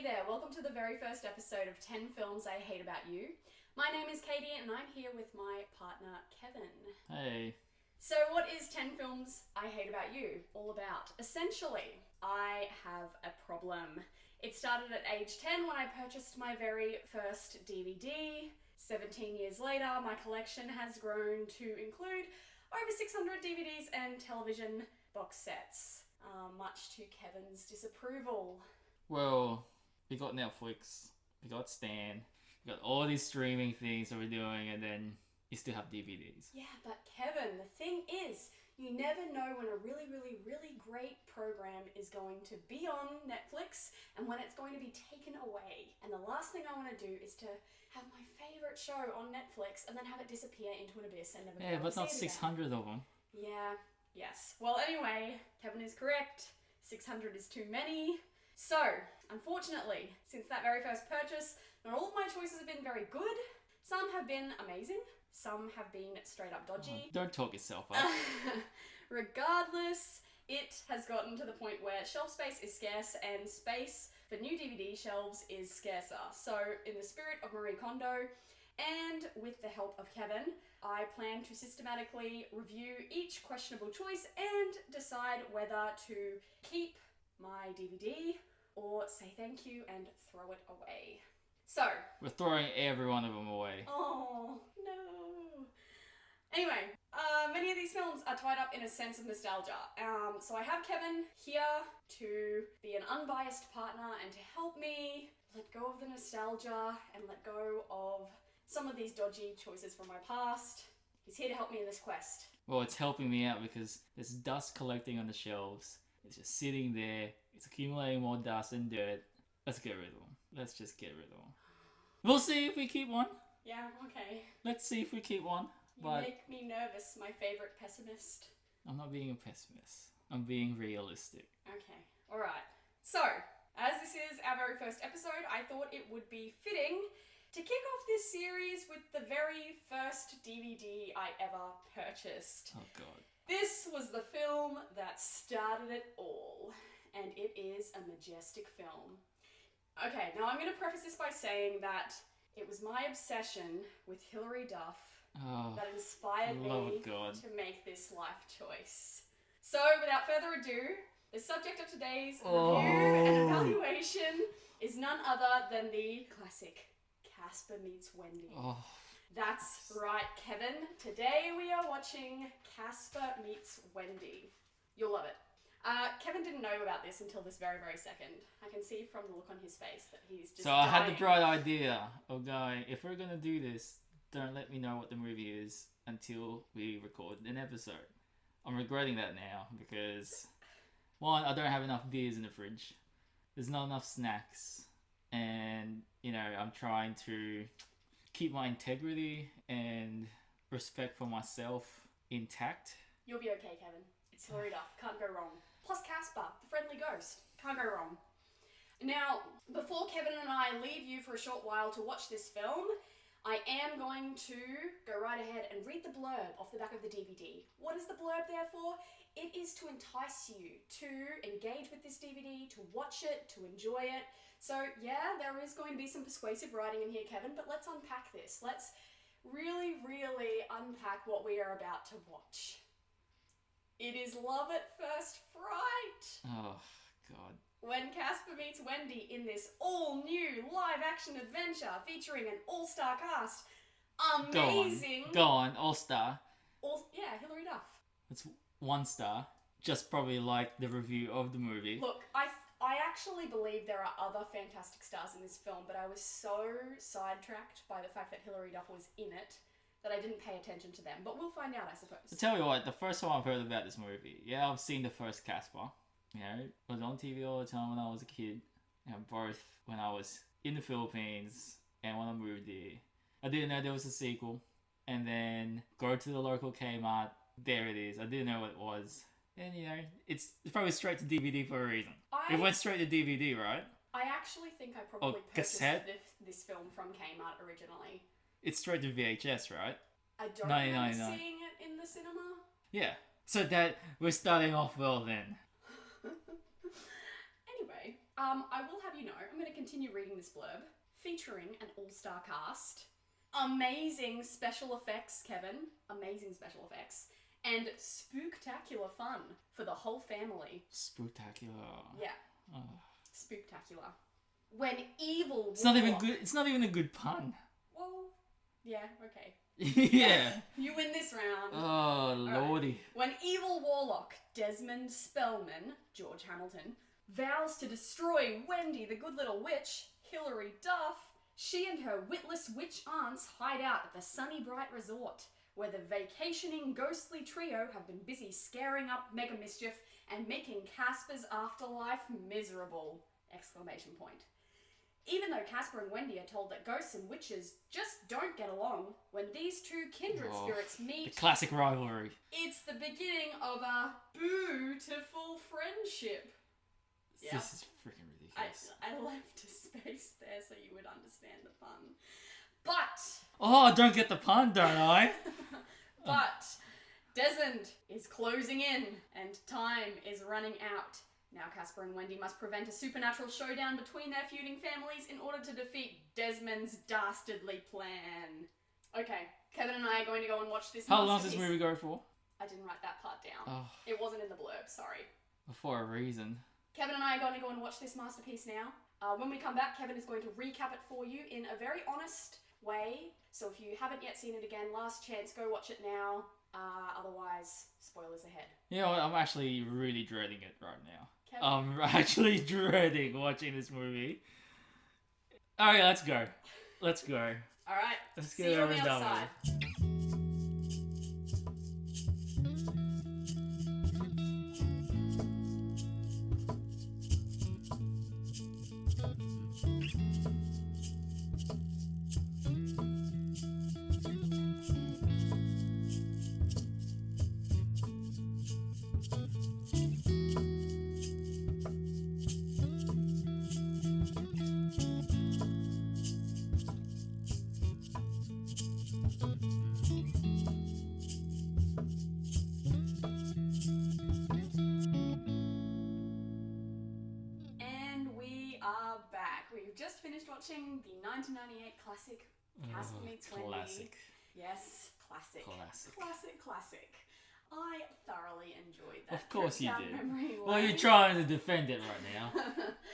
Hey there, welcome to the very first episode of 10 Films I Hate About You. My name is Katie and I'm here with my partner Kevin. Hey. So what is 10 Films I Hate About You all about? Essentially, I have a problem. It started at age 10 when I purchased my very first DVD. 17 years later, my collection has grown to include over 600 DVDs and television box sets, much to Kevin's disapproval. Well, we got Netflix, we got Stan, we got all these streaming things that we're doing, and then you still have DVDs. Yeah, but Kevin, the thing is, you never know when a really great program is going to be on Netflix and when it's going to be taken away. And the last thing I want to do is to have my favourite show on Netflix and then have it disappear into an abyss and never be able to But see not it 600 again. of them. Yeah, yes. Well, anyway, Kevin is correct. 600 is too many. So, unfortunately, since that very first purchase, not all of my choices have been very good. Some have been amazing. Some have been straight up dodgy. Don't talk yourself up. Regardless, it has gotten to the point where shelf space is scarce and space for new DVD shelves is scarcer. So, in the spirit of Marie Kondo, and with the help of Kevin, I plan to systematically review each questionable choice and decide whether to keep my DVD or say thank you and throw it away. So, We're throwing every one of them away. oh no. Anyway, many of these films are tied up in a sense of nostalgia. So I have Kevin here to be an unbiased partner and to help me let go of the nostalgia and let go of some of these dodgy choices from my past. He's here to help me in this quest. Well, it's helping me out because there's dust collecting on the shelves. It's just sitting there. It's accumulating more dust and dirt. Let's get rid of them. Let's just get rid of them. We'll see if we keep one. Yeah, okay. Let's see if we keep one. You But make me nervous, my favourite pessimist. I'm not being a pessimist. I'm being realistic. Okay, alright. So, as this is our very first episode, I thought it would be fitting to kick off this series with the very first DVD I ever purchased. Oh god. This was the film that started it all, and it is a majestic film. Okay, now I'm going to preface this by saying that it was my obsession with Hilary Duff that inspired me to make this life choice. So, without further ado, the subject of today's review and evaluation is none other than the classic Casper Meets Wendy. Oh. That's right, Kevin. Today we are watching Casper Meets Wendy. You'll love it. Kevin didn't know about this until this very second. I can see from the look on his face that he's just I had the bright idea of going, if we're going to do this, don't let me know what the movie is until we record an episode. I'm regretting that now because, one, I don't have enough beers in the fridge. There's not enough snacks. And, I'm trying to keep my integrity and respect for myself intact. You'll be okay, Kevin. It's Hilary Duff. Can't go wrong. Plus Casper, the friendly ghost. Can't go wrong. Now, before Kevin and I leave you for a short while to watch this film, I am going to go right ahead and read the blurb off the back of the DVD. What is the blurb there for? It is to entice you to engage with this DVD, to watch it, to enjoy it. So yeah, there is going to be some persuasive writing in here, Kevin, but let's unpack this. Let's really unpack what we are about to watch. It is love at first fright. Oh, God. When Casper meets Wendy in this all-new live-action adventure featuring an all-star cast. Amazing. Go on, all-star. Hilary Duff. It's 1 star. Just probably like the review of the movie. Look, I actually believe there are other fantastic stars in this film, but I was so sidetracked by the fact that Hilary Duff was in it that I didn't pay attention to them. But we'll find out, I suppose. To tell you what, the first time I've heard about this movie, I've seen the first Casper. It was on TV all the time when I was a kid. Both when I was in the Philippines and when I moved there. I didn't know there was a sequel. And then go to the local Kmart. There it is. I didn't know what it was. And it's probably straight to DVD for a reason. It went straight to DVD, right? I actually think I probably purchased this film from Kmart originally. It's straight to VHS, right? I don't remember seeing it in the cinema. Yeah. So that we're starting off well then. Anyway, I will have you know, I'm going to continue reading this blurb. Featuring an all-star cast, amazing special effects, Kevin, amazing special effects, and spooktacular fun for the whole family. Spooktacular. Yeah. Oh. Spooktacular. When evil It's not even good. It's not even a good pun. Well, yeah, okay. Yeah. You win this round. Oh, lordy. Right. When evil warlock Desmond Spellman, George Hamilton, vows to destroy Wendy, the good little witch, Hilary Duff, she and her witless witch aunts hide out at the Sunny Bright Resort, where the vacationing ghostly trio have been busy scaring up mega mischief and making Casper's afterlife miserable! Exclamation point. Even though Casper and Wendy are told that ghosts and witches just don't get along, when these two kindred spirits meet... The classic rivalry. It's the beginning of a beautiful friendship. Yeah. This is freaking ridiculous. I left a space there so you would understand the pun. But... Oh, I don't get the pun, don't I? But Desmond is closing in and time is running out. Now Casper and Wendy must prevent a supernatural showdown between their feuding families in order to defeat Desmond's dastardly plan. Okay, Kevin and I are going to go and watch this How long does masterpiece. this movie go for? I didn't write that part down. Oh. It wasn't in the blurb, sorry. For a reason. Kevin and I are going to go and watch this masterpiece now. When we come back, Kevin is going to recap it for you in a very honest way. So if you haven't yet seen it again, last chance, go watch it now. Otherwise, spoilers ahead. You know what? I'm actually really dreading it right now. Kevin? I'm actually dreading watching this movie. Alright, let's go. Let's go. Alright, Let's see get you on the it other done side. We've just finished watching the 1998 classic Casper Meets Wendy. Classic. Yes, classic. Classic. Classic. I thoroughly enjoyed that. Of course you trip did. down memory Well, lane. you're trying to defend it right now.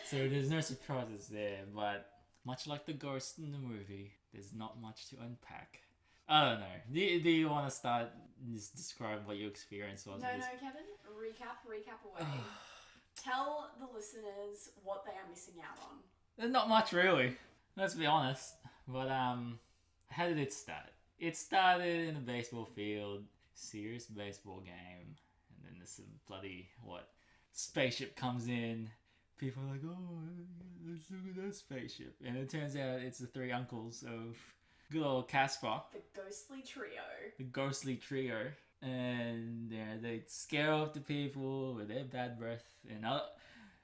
So there's no surprises there, but much like the ghost in the movie, there's not much to unpack. I don't know. Do you want to start just describe what your experience was? No, Kevin. Recap away. Tell the listeners what they are missing out on. There's not much really. Let's be honest. But how did it start? It started in a baseball field, serious baseball game, and then this bloody spaceship comes in. People are like, oh, let's look at that spaceship, and it turns out it's the three uncles of good old Casper, The ghostly trio, and they scare off the people with their bad breath, and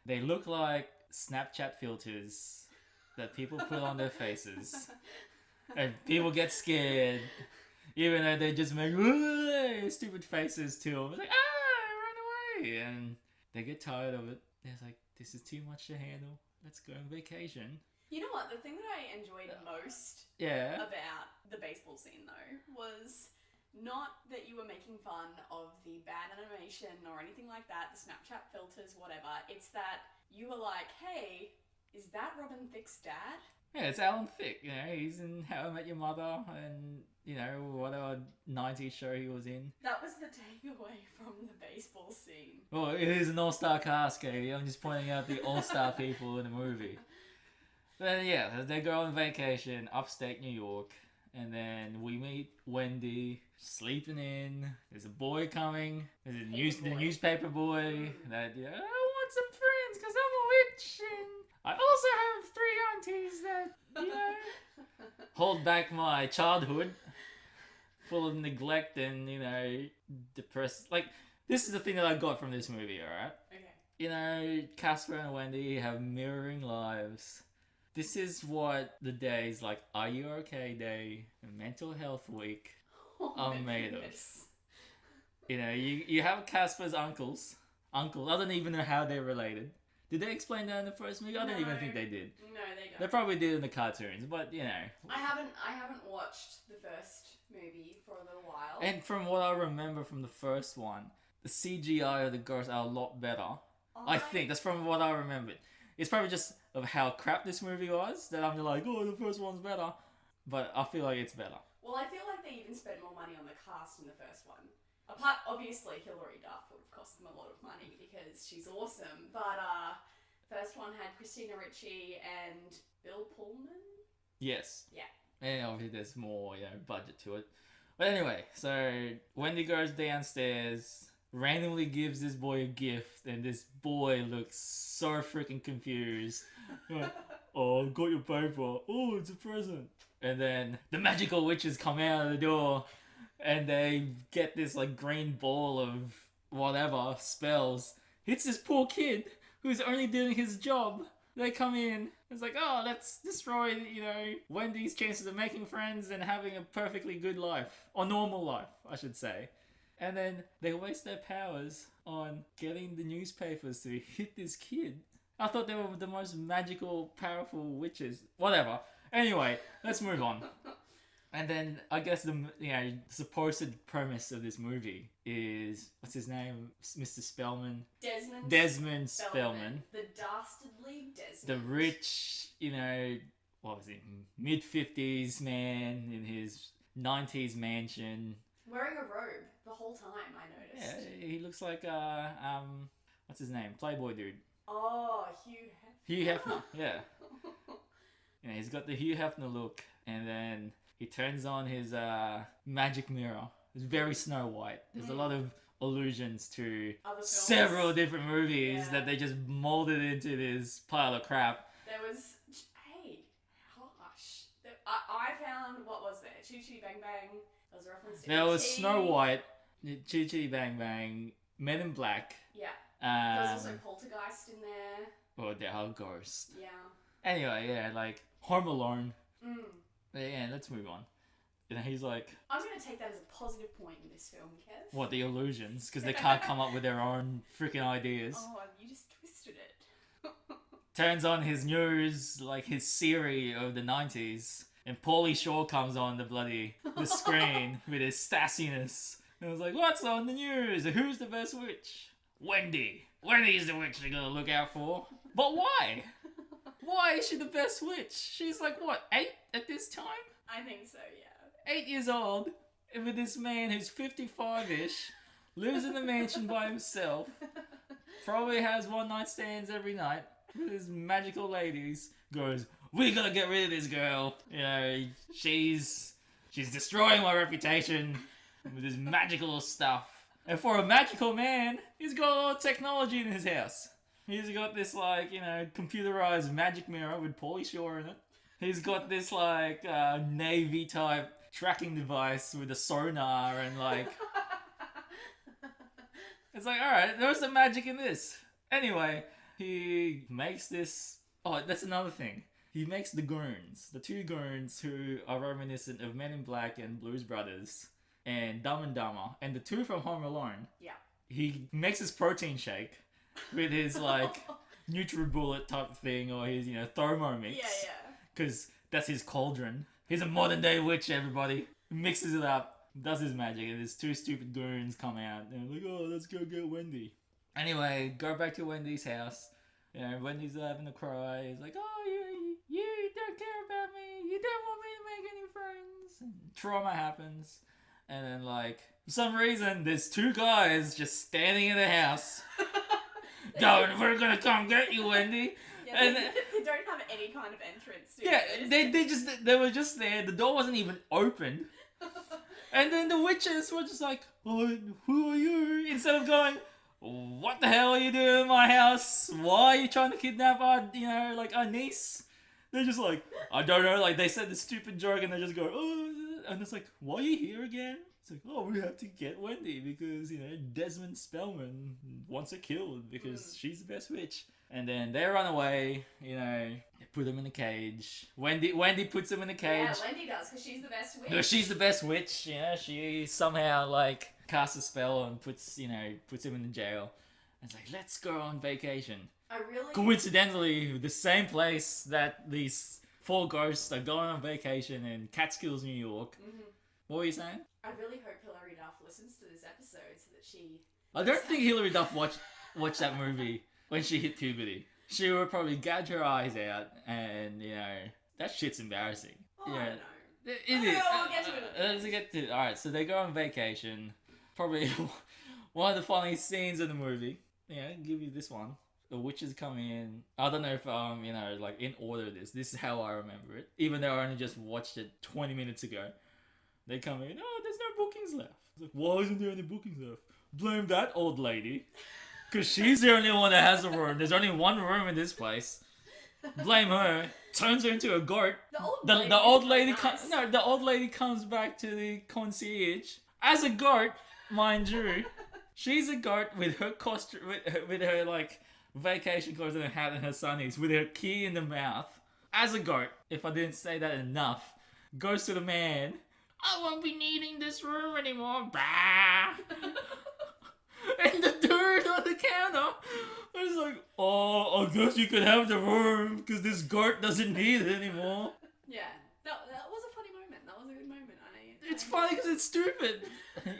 they look like Snapchat filters that people put on their faces, and people get scared, even though they just make stupid faces to them. It's like, run away, and they get tired of it. They're like, this is too much to handle. Let's go on vacation. You know what? The thing that I enjoyed most about the baseball scene, though, was not that you were making fun of the bad animation or anything like that, the Snapchat filters, whatever. It's that you were like, hey, is that Robin Thicke's dad? Yeah, it's Alan Thicke. You know, he's in How I Met Your Mother and, you know, whatever 90s show he was in. That was the takeaway from the baseball scene. Well, it is an all-star cast, Katie. I'm just pointing out the all-star people in the movie. But yeah, they go on vacation upstate New York, and then we meet Wendy sleeping in. There's a boy coming. There's the newspaper boy that, I want some friends because I'm a witch, and I also have 3 aunties that, hold back my childhood full of neglect and, depressed. Like, this is the thing that I got from this movie, alright? Okay. Casper and Wendy have mirroring lives. This is what the days like Are You Okay Day and Mental Health Week are made of. You have Casper's uncles. I don't even know how they're related. Did they explain that in the first movie? I don't even think they did. No, they don't. They probably did in the cartoons, but you know. I haven't watched the first movie for a little while. And from what I remember from the first one, the CGI of the ghosts are a lot better. I think that's from what I remembered. It's probably just of how crap this movie was that I'm like, oh, the first one's better. But I feel like it's better. Well, I feel like they even spent more money on the cast in the first one. Apart, obviously, Hilary Duff would have cost them a lot of money because she's awesome. But first one had Christina Ricci and Bill Pullman. Yes. Yeah. And obviously there's more, budget to it. But anyway, so Wendy goes downstairs, randomly gives this boy a gift, and this boy looks so freaking confused. Oh, I got your paper. Oh, it's a present. And then the magical witches come out of the door, and they get this like green ball of whatever spells. Hits this poor kid who's only doing his job. They come in. It's like, oh, let's destroy, Wendy's chances of making friends and having a perfectly good life. Or normal life, I should say. And then they waste their powers on getting the newspapers to hit this kid. I thought they were the most magical, powerful witches. Whatever. Anyway, let's move on. And then I guess the supposed premise of this movie is, what's his name? Mr. Spellman? Desmond Spellman. The dastardly Desmond. The rich, what was it? Mid-50s man in his 90s mansion. Wearing a robe the whole time, I noticed. Yeah, he looks like what's his name? Playboy dude. Oh, Hugh Hefner. Hugh Hefner, yeah. He's got the Hugh Hefner look, and then he turns on his magic mirror. It's very Snow White. There's a lot of allusions to several different movies that they just molded into this pile of crap. There was, I found, what was there? Choo Choo Bang Bang. There was a reference to There was Snow White, Choo Choo Bang Bang, Men in Black. Yeah. There was also Poltergeist in there. Oh, the whole ghost. Yeah. Anyway, like Home Alone. Yeah, let's move on. And he's like, I'm going to take that as a positive point in this film, Kev. What, the illusions? Because they can't come up with their own freaking ideas. Oh, you just twisted it. Turns on his news, like his Siri of the 90s, and Pauly Shore comes on the screen with his sassiness. And I was like, what's on the news? Who's the best witch? Wendy. Wendy's the witch they're going to look out for. But why? Why is she the best witch? She's like, what, 8 at this time? I think so, yeah. 8 years old, with this man who's 55-ish, lives in the mansion by himself, probably has one-night stands every night with his magical ladies, goes, we gotta get rid of this girl. She's destroying my reputation with his magical stuff. And for a magical man, he's got a lot of technology in his house. He's got this, computerized magic mirror with Pauly Shore in it. He's got this, Navy-type tracking device with a sonar and, It's like, alright, there's the magic in this. Anyway, he makes this... Oh, that's another thing. He makes the goons. The 2 goons who are reminiscent of Men in Black and Blues Brothers and Dumb and Dumber. And the 2 from Home Alone. Yeah. He makes his protein shake with his, NutriBullet type thing or his, Thermomix. Yeah. Because that's his cauldron. He's a modern day witch, everybody. Mixes it up, does his magic, and these 2 stupid goons come out. And they're like, oh, let's go get Wendy. Anyway, go back to Wendy's house. Wendy's having a cry. He's like, oh, you don't care about me. You don't want me to make any friends. And trauma happens. And then, for some reason, there's 2 guys just standing in the house. Going, we're gonna come get you, Wendy. Yeah, and they don't have any kind of entrance. They were just there. The door wasn't even open. And then the witches were just like, oh, who are you? Instead of going, what the hell are you doing in my house? Why are you trying to kidnap our niece? They're just like, I don't know. They said the stupid joke and they just go, oh, and it's like, why are you here again? It's like, oh, we have to get Wendy because, Desmond Spellman wants her killed because she's the best witch. And then they run away, they put them in a cage. Wendy puts them in a cage. Yeah, Wendy does because she's the best witch. No, she's the best witch. She somehow, casts a spell and puts him in the jail. And it's like, let's go on vacation. I really... Coincidentally, the same place that these 4 ghosts are going on vacation in Catskills, New York. Mm-hmm. What were you saying? I really hope Hilary Duff listens to this episode so that she... I don't think Hilary Duff watched that movie when she hit puberty. She would probably gouge her eyes out, and, you know, that shit's embarrassing. Oh, yeah. I don't know. It is. We'll get to it. Let's get to it. Alright, so they go on vacation. Probably one of the funniest scenes in the movie. Yeah, I'll give you this one. The witches come in. I don't know if, you know, like in order this is how I remember it. Even though I only just watched it 20 minutes ago. They come in, oh, there's no bookings left. It's like, why isn't there any bookings left? Blame that old lady. Because she's the only one that has a room. There's only one room in this place. Blame her. Turns her into a goat. The old lady comes back to the concierge as a goat, mind you. She's a goat with her costume, with her like vacation clothes and her hat and her sunnies, with her key in the mouth. As a goat, if I didn't say that enough, goes to the man. I won't be needing this room anymore. Bah! And the dude on the counter was like, oh, I guess you could have the room because this goat doesn't need it anymore. Yeah, that was a funny moment. That was a good moment. It's funny because it's stupid. And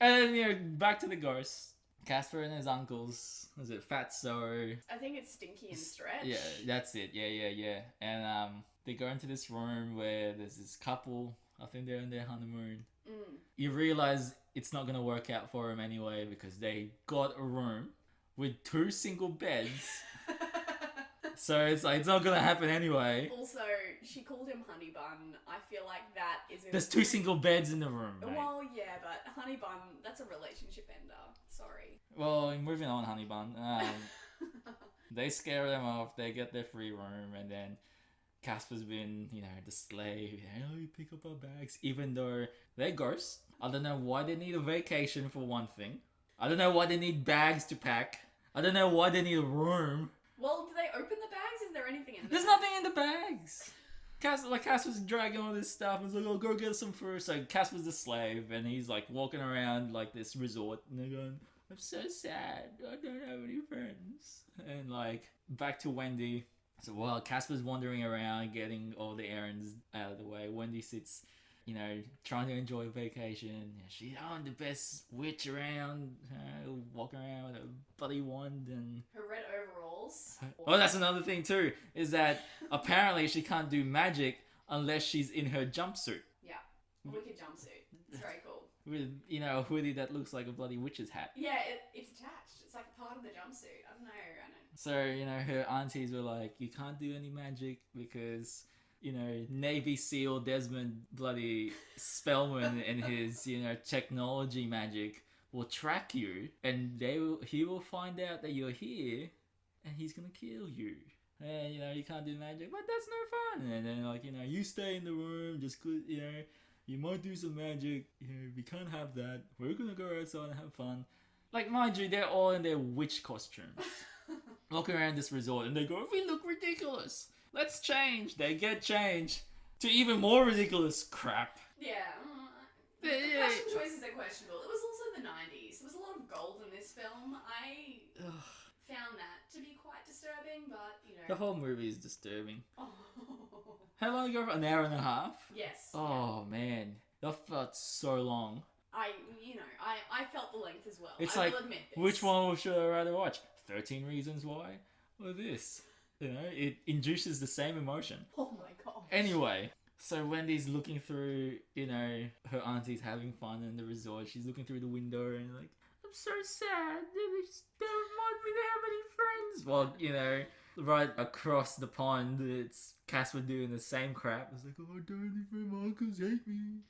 then, you know, back to the ghosts. Casper and his uncles. Was it Fatso? I think it's Stinky and Stretch. Yeah, that's it. Yeah. And they go into this room where there's this couple. I think they're on their honeymoon. Mm. You realize it's not going to work out for them anyway because they got a room with 2 single beds. So it's like, it's not going to happen anyway. Also, she called him Honey Bun. I feel like that is... There's 2 single beds in the room, mate. Well, yeah, but Honey Bun, that's a relationship ender. Sorry. Well, moving on, Honey Bun. They scare them off. They get their free room, and then Casper's been, you know, the slave. Oh, you pick up our bags. Even though they're ghosts. I don't know why they need a vacation for one thing. I don't know why they need bags to pack. I don't know why they need a room. Well, do they open the bags? Is there anything in there? There's nothing in the bags. Casper's dragging all this stuff and he's like, oh, go get some food. So Casper's the slave and he's like walking around like this resort and they're going, I'm so sad. I don't have any friends. And like back to Wendy. So while Casper's wandering around getting all the errands out of the way, Wendy sits, you know, trying to enjoy vacation. She's the best witch around, walking around with a bloody wand and... her red overalls. Oh, that's another thing too, is that apparently she can't do magic unless she's in her jumpsuit. Yeah, wicked jumpsuit. It's very cool. With, you know, a hoodie that looks like a bloody witch's hat. Yeah, it's attached. It's like part of the jumpsuit. I don't know. So, you know, her aunties were like, you can't do any magic because... you know, Navy SEAL Desmond bloody Spellman and his, you know, technology magic will track you and he will find out that you're here and he's gonna kill you. And, you know, you can't do magic, but that's no fun. And then, like, you know, you stay in the room, just, you know, you might do some magic, you know, we can't have that. We're gonna go outside and have fun. Like, mind you, they're all in their witch costumes. Walking around this resort and they go, we look ridiculous. Let's change. They get changed to even more ridiculous crap. Yeah. The fashion choices are questionable. It was also the 90s. There was a lot of gold in this film. I found that to be quite disturbing, but, you know. The whole movie is disturbing. Oh. How long ago? An hour and a half? Yes. Oh, yeah. Man. That felt so long. I felt the length as well. It's I like, will admit this. Which one should I rather watch? 13 Reasons Why? Or this? You know, it induces the same emotion. Oh my god. Anyway, so Wendy's looking through, you know, her auntie's having fun in the resort. She's looking through the window and like, I'm so sad. They just don't want me to have any friends. Well, you know, right across the pond, it's Casper doing the same crap. It's like, oh, don't leave my uncles hate me.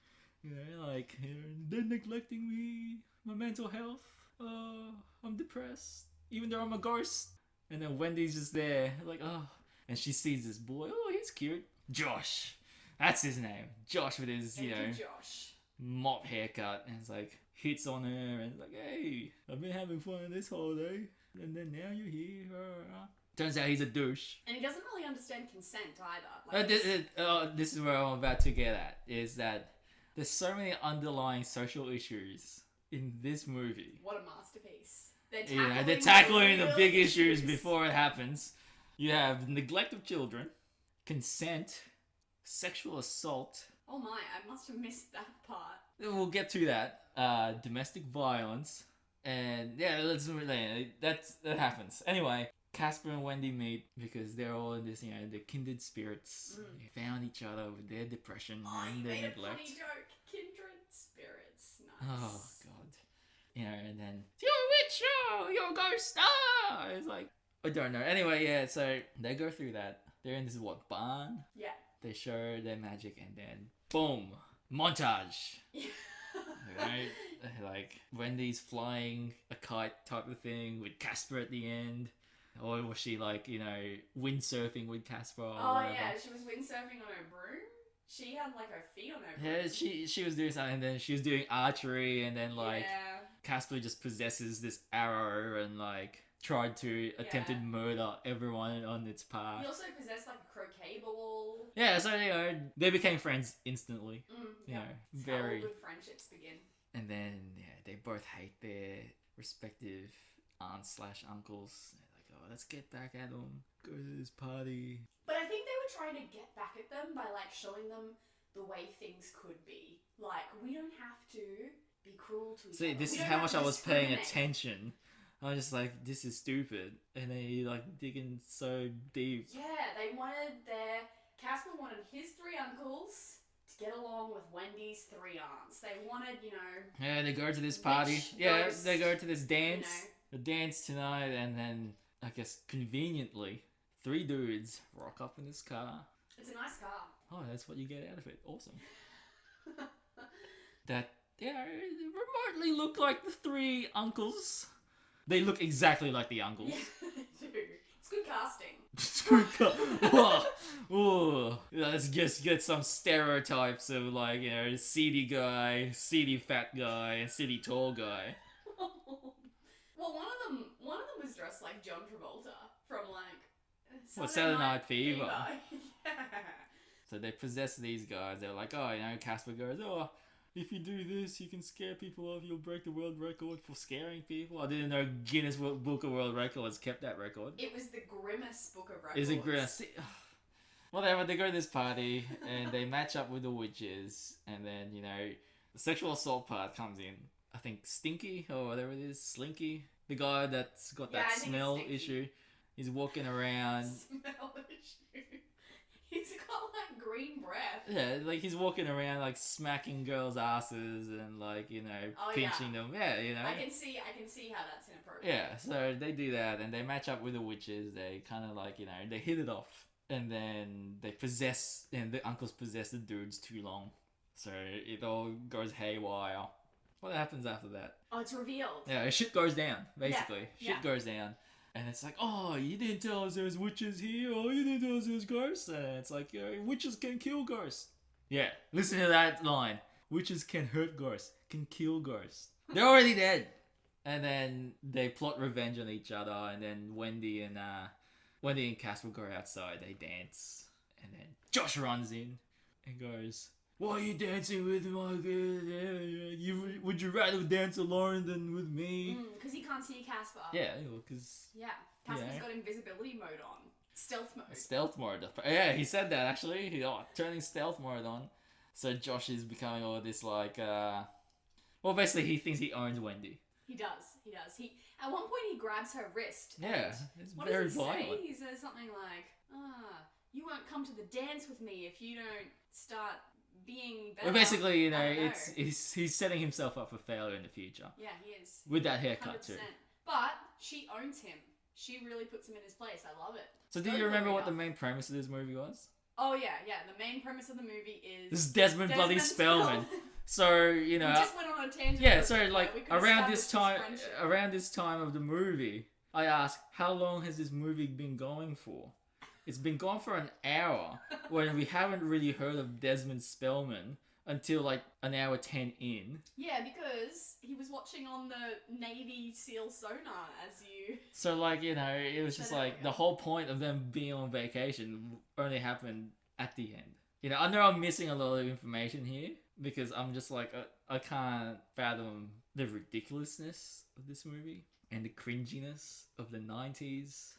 You know, like, you know, they're neglecting me, my mental health. I'm depressed, even though I'm a ghost. And then Wendy's just there, like, oh. And she sees this boy. Oh, he's cute. Josh. That's his name. Josh with his, you know, Josh. mop haircut. And it's like, hits on her. And it's like, hey, I've been having fun this holiday. And then now you're here. Turns out he's a douche. And he doesn't really understand consent either. Like, this is where I'm about to get at. Is that there's so many underlying social issues in this movie. What a masterpiece. They're tackling the real big issues before it happens. You have neglect of children, consent, sexual assault. Oh my, I must have missed that part. We'll get to that. Domestic violence. And yeah, that happens. Anyway, Casper and Wendy meet because they're all in this, they're kindred spirits. They found each other with their depression and their neglect. A funny joke. Kindred spirits. Nice. Oh god. And then you're a witch, oh, you're a ghost, ah! It's like, I don't know. Anyway, yeah, so they go through that. They're in this barn? Yeah. They show their magic and then boom, montage. Right? Like Wendy's flying a kite type of thing with Casper at the end. Or was she windsurfing with Casper or whatever? Yeah, she was windsurfing on her broom. She had her feet on her broom. Yeah, she was doing something and then she was doing archery and then Casper just possesses this arrow and tried to attempted murder everyone on its path. He also possessed a croquet ball. Yeah, so they became friends instantly. Very good friendships begin. And then they both hate their respective aunts/uncles. They're like, oh, let's get back at them. Go to this party. But I think they were trying to get back at them by showing them the way things could be. We don't have to be cruel to each other. See, this is how much I was paying attention. I was just like, this is stupid. And they digging so deep. Yeah, Casper wanted his 3 uncles to get along with Wendy's 3 aunts. They wanted, Yeah, they go to this party. They go to this dance. The dance tonight, and then, I guess, conveniently, 3 dudes rock up in this car. It's a nice car. Oh, that's what you get out of it. Awesome. That, remotely look like the 3 uncles. They look exactly like the uncles. Yeah, they do. It's good casting. It's good Whoa. Let's just get some stereotypes of seedy guy, seedy fat guy, and seedy tall guy. Well, one of them was dressed like John Travolta from Saturday Night Fever. Yeah. So they possess these guys. They're like, oh, Casper goes, oh, if you do this, you can scare people off. You'll break the world record for scaring people. I didn't know Guinness Book of World Records kept that record. It was the Grimace Book of Records. Is it Grimace? Whatever, they go to this party and they match up with the witches. And then, the sexual assault part comes in. I think Stinky, or whatever it is, Slinky. The guy that's got that smell issue. He's walking around. Smell issue. He's got green breath. Yeah, he's walking around smacking girls' asses and pinching them. Yeah, I can see how that's inappropriate. Yeah, so they do that and they match up with the witches. They kind of they hit it off, and then they possess, and the uncles possess the dudes too long, so it all goes haywire. What happens after that? Oh, it's revealed. Yeah, shit goes down. Basically, yeah. Shit goes down. And it's like, oh, you didn't tell us there's witches here. Oh, you didn't tell us there's ghosts. And it's like, witches can kill ghosts. Yeah, listen to that line. Witches can hurt ghosts, can kill ghosts. They're already dead. And then they plot revenge on each other. And then Wendy and Casper go outside. They dance. And then Josh runs in and goes, why are you dancing with my girl? Would you rather dance alone than with me? Because he can't see Casper. Yeah, because... Yeah, Casper's got invisibility mode on. Stealth mode. Stealth mode. Yeah, he said that actually. Turning stealth mode on. So Josh is becoming all this well, basically he thinks he owns Wendy. He does. At one point he grabs her wrist. Yeah, it's what very does he violent. Say? He says something like, you won't come to the dance with me if you don't start being better. Well, basically, he's setting himself up for failure in the future. Yeah, he is. With that haircut 100%. too. But she owns him. She really puts him in his place. I love it. So do you remember what the main premise of this movie was? Oh yeah. The main premise of the movie is... This is Desmond bloody Spellman. So, we just went on a tangent. Yeah, so around this time of the movie, I asked, how long has this movie been going for? It's been gone for an hour when we haven't really heard of Desmond Spellman until an hour 10 in. Yeah, because he was watching on the Navy SEAL sonar as you... So it was just the whole point of them being on vacation only happened at the end. I know I'm missing a lot of information here because I'm just I can't fathom the ridiculousness of this movie. and the cringiness of the 90s.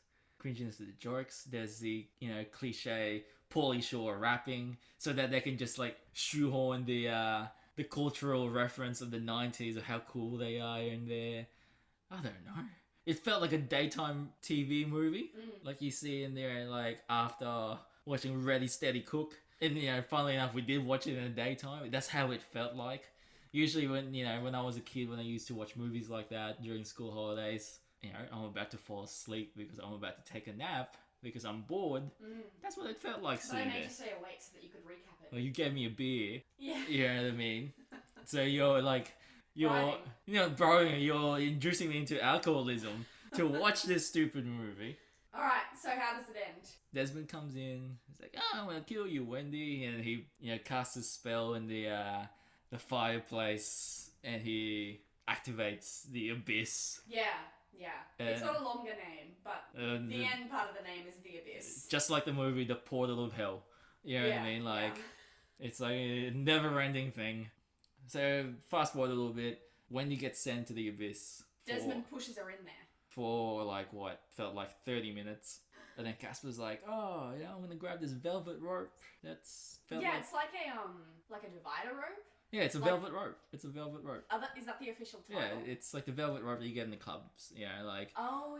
Cringiness of the jokes. There's the, cliche Pauly Shore rapping so that they can just like shoehorn the cultural reference of the 90s of how cool they are in there. I don't know. It felt like a daytime TV movie. Like you see in there, like after watching Ready Steady Cook. And funnily enough, we did watch it in the daytime. That's how it felt like. Usually when I was a kid, when I used to watch movies like that during school holidays, I'm about to fall asleep because I'm about to take a nap because I'm bored. That's what it felt like But I sitting made there. you stay awake so that you could recap it. Well, you gave me a beer. Yeah. You know what I mean? So you're inducing me into alcoholism to watch this stupid movie. Alright, so how does it end? Desmond comes in. He's like, I'm gonna kill you, Wendy. And he, casts a spell in the fireplace, and he activates the abyss. Yeah. It's got a longer name, but the end part of the name is the abyss. Just like the movie The Portal of Hell. You know what I mean? Like, it's like a never-ending thing. So, fast forward a little bit. Wendy gets sent to the abyss. Desmond pushes her in there. For like what felt like 30 minutes. And then Casper's like, I'm gonna grab this velvet rope. It's like a divider rope. Yeah, it's a velvet rope. It's a velvet rope. Is that the official title? Yeah, it's like the velvet rope that you get in the clubs. Like. Oh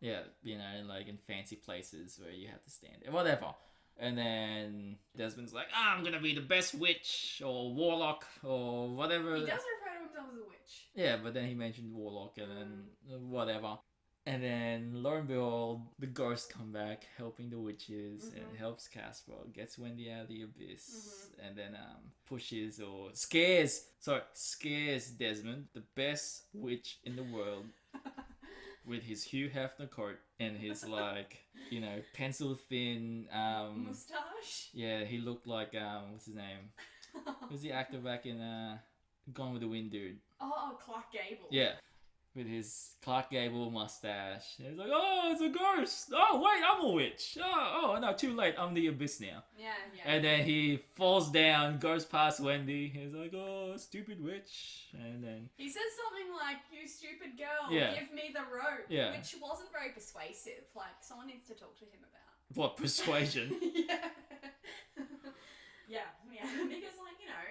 yeah. Yeah, like in fancy places where you have to stand there. Whatever. And then Desmond's like, I'm gonna be the best witch or warlock or whatever. He does refer to himself as a witch. Yeah, but then he mentioned warlock and then whatever. And then, lo and behold, the ghosts come back, helping the witches, and helps Casper, gets Wendy out of the abyss, and then scares Desmond, the best witch in the world, with his Hugh Hefner coat and his, pencil-thin... moustache? Yeah, he looked like, what's his name? Who's the actor back in Gone with the Wind, dude? Oh, Clark Gable. Yeah. With his Clark Gable mustache. And he's like, it's a ghost! Oh, wait, I'm a witch! Oh, no, too late, I'm the abyss now. Yeah. And then he falls down, goes past Wendy, he's like, stupid witch. And then... He says something like, you stupid girl, Yeah. give me the rope. Yeah. Which wasn't very persuasive. Like, someone needs to talk to him about. What, persuasion? Yeah. Because,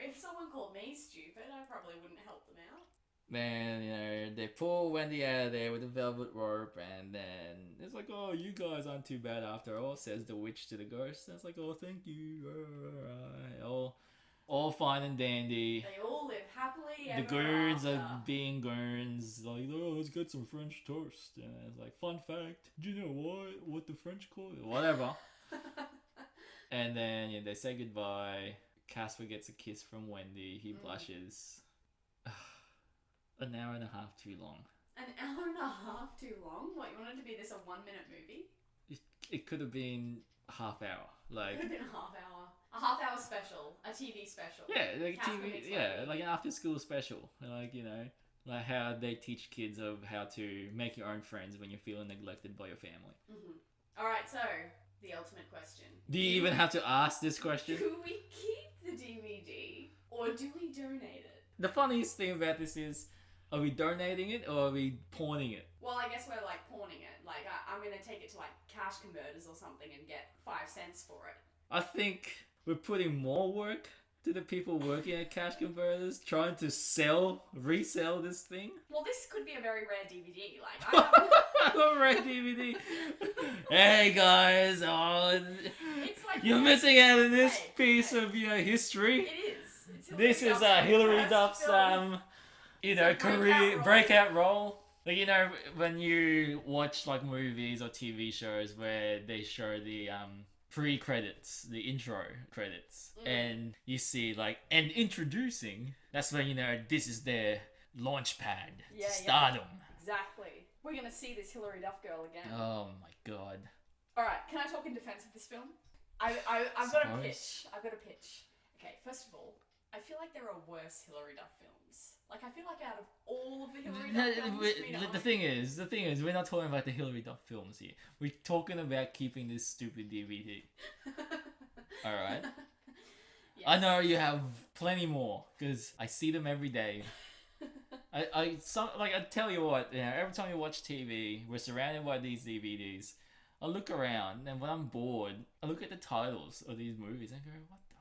if someone called me stupid, I probably wouldn't help them out. Then, they pull Wendy out of there with a velvet rope, and then it's like, you guys aren't too bad after all, says the witch to the ghost. And it's like, thank you. All fine and dandy. They all live happily The ever goons after. are being goons. Like, let's get some French toast. And it's like, fun fact, do you know what the French call it? Whatever. And then they say goodbye. Casper gets a kiss from Wendy. He blushes. An hour and a half too long. An hour and a half too long? What, you wanted to be this a 1-minute movie? It could have been half hour. Like, It could have been a half hour. A half hour special. A TV special. yeah, like Casper TV, Meets yeah, Wendy. like an after school special. Like, like how they teach kids of how to make your own friends when you're feeling neglected by your family. Alright, so, the ultimate question. Do you even have to ask this question? Do we keep the DVD or do we donate it? The funniest thing about this is, are we donating it or are we pawning it? Well, I guess we're pawning it. I'm gonna take it to cash converters or something and get 5 cents for it. I think we're putting more work to the people working at cash converters trying to resell this thing. Well, this could be a very rare DVD. I haven't... A rare DVD. Hey guys, It's you're missing out on this piece of history. It is. It's This is Hilary Duff's career breakout role. Like, when you watch movies or TV shows where they show the pre-credits, the intro credits, and you see and introducing, that's when this is their launch pad to stardom. Exactly. We're gonna see this Hilary Duff girl again. Oh my god. Alright, can I talk in defense of this film? I've got a pitch. Okay, first of all, I feel like there are worse Hilary Duff films. I feel like out of all of the Hilary Duff films... The thing is, we're not talking about the Hilary Duff films here. We're talking about keeping this stupid DVD. Alright? Yes. I know you have plenty more, because I see them every day. I tell you what, every time you watch TV, we're surrounded by these DVDs. I look around, and when I'm bored, I look at the titles of these movies and go, what the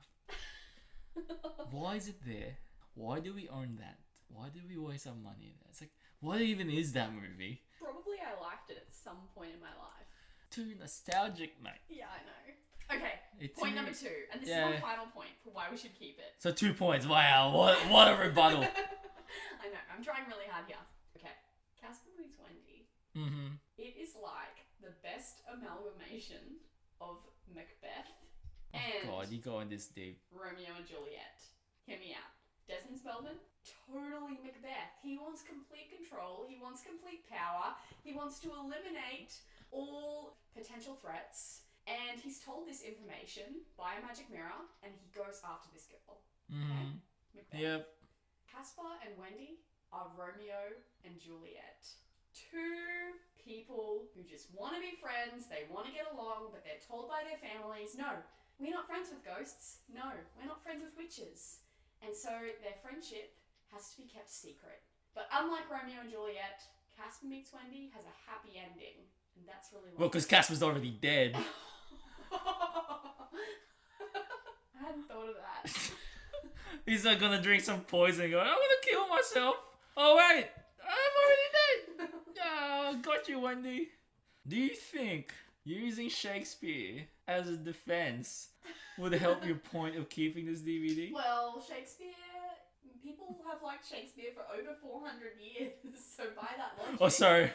why is it there? Why do we own that? Why do we waste our money on that? It's like, what even is that movie? Probably I liked it at some point in my life. Too nostalgic, mate. Yeah, I know. Okay, point number 2. And this is my final point for why we should keep it. So 2 points. Wow, what a rebuttal. I know, I'm trying really hard here. Okay, Casper Meets Wendy. Mm-hmm. It is like the best amalgamation of Macbeth and God, you going this deep. Romeo and Juliet. Hear me out. Desmond Spellman, totally Macbeth. He wants complete control. He wants complete power. He wants to eliminate all potential threats. And he's told this information by a magic mirror, and he goes after this girl. Mm-hmm. Okay? Macbeth. Yep. Casper and Wendy are Romeo and Juliet. 2 people who just want to be friends, they want to get along, but they're told by their families, no, we're not friends with ghosts. No, we're not friends with witches. And so their friendship has to be kept secret. But unlike Romeo and Juliet, Casper Meets Wendy has a happy ending. And that's really Well, because Casper's already dead. I hadn't thought of that. He's not gonna drink some poison and go, I'm gonna kill myself. Oh, wait, I'm already dead. Oh, got you, Wendy. Do you think using Shakespeare as a defense would help your point of keeping this DVD? Well, Shakespeare, people have liked Shakespeare for over 400 years, so by that logic... Oh, sorry.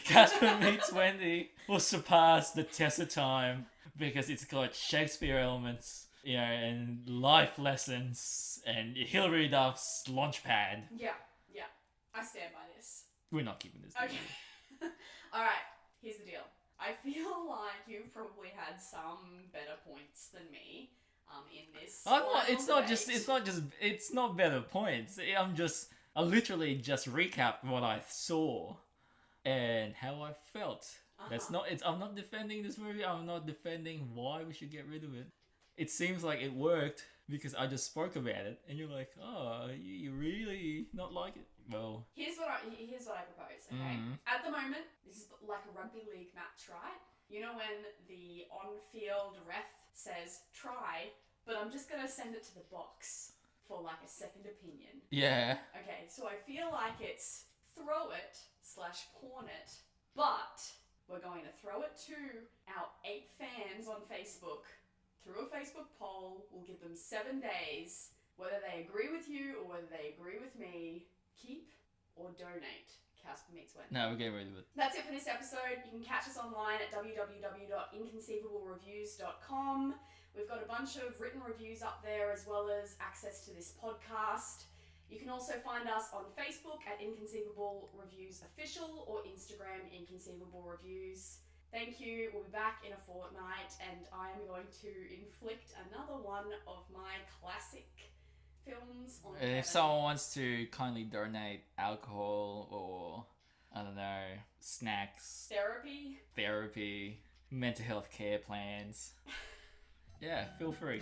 Casper Meets Wendy will surpass the test of time because it's got Shakespeare elements, and life lessons, and Hilary Duff's Launchpad. Yeah, I stand by this. We're not keeping this DVD. Okay. Alright, here's the deal. I feel like you've probably had some better points than me in this. It's not better points. I literally just recapped what I saw and how I felt. I'm not defending this movie. I'm not defending why we should get rid of it. It seems like it worked because I just spoke about it, and you're like, oh, you really not like it? Well, here's what I propose. Okay, At the moment, this is like a rugby league match, right? You know when the on-field ref says try, but I'm just gonna send it to the box for like a second opinion. Yeah. Okay, so I feel like it's throw it / pawn it, but we're going to throw it to our 8 fans on Facebook through a Facebook poll. We'll give them 7 days, whether they agree with you or whether they agree with me. Keep or donate Casper Meets Wendy. No, we're getting rid of it. That's it for this episode. You can catch us online at www.inconceivablereviews.com. We've got a bunch of written reviews up there as well as access to this podcast. You can also find us on Facebook at Inconceivable Reviews Official or Instagram Inconceivable Reviews. Thank you. We'll be back in a fortnight, and I am going to inflict another one of my classic films on And if Kevin. someone wants to kindly donate alcohol or, I don't know, snacks, Therapy, mental health care plans, yeah, feel free.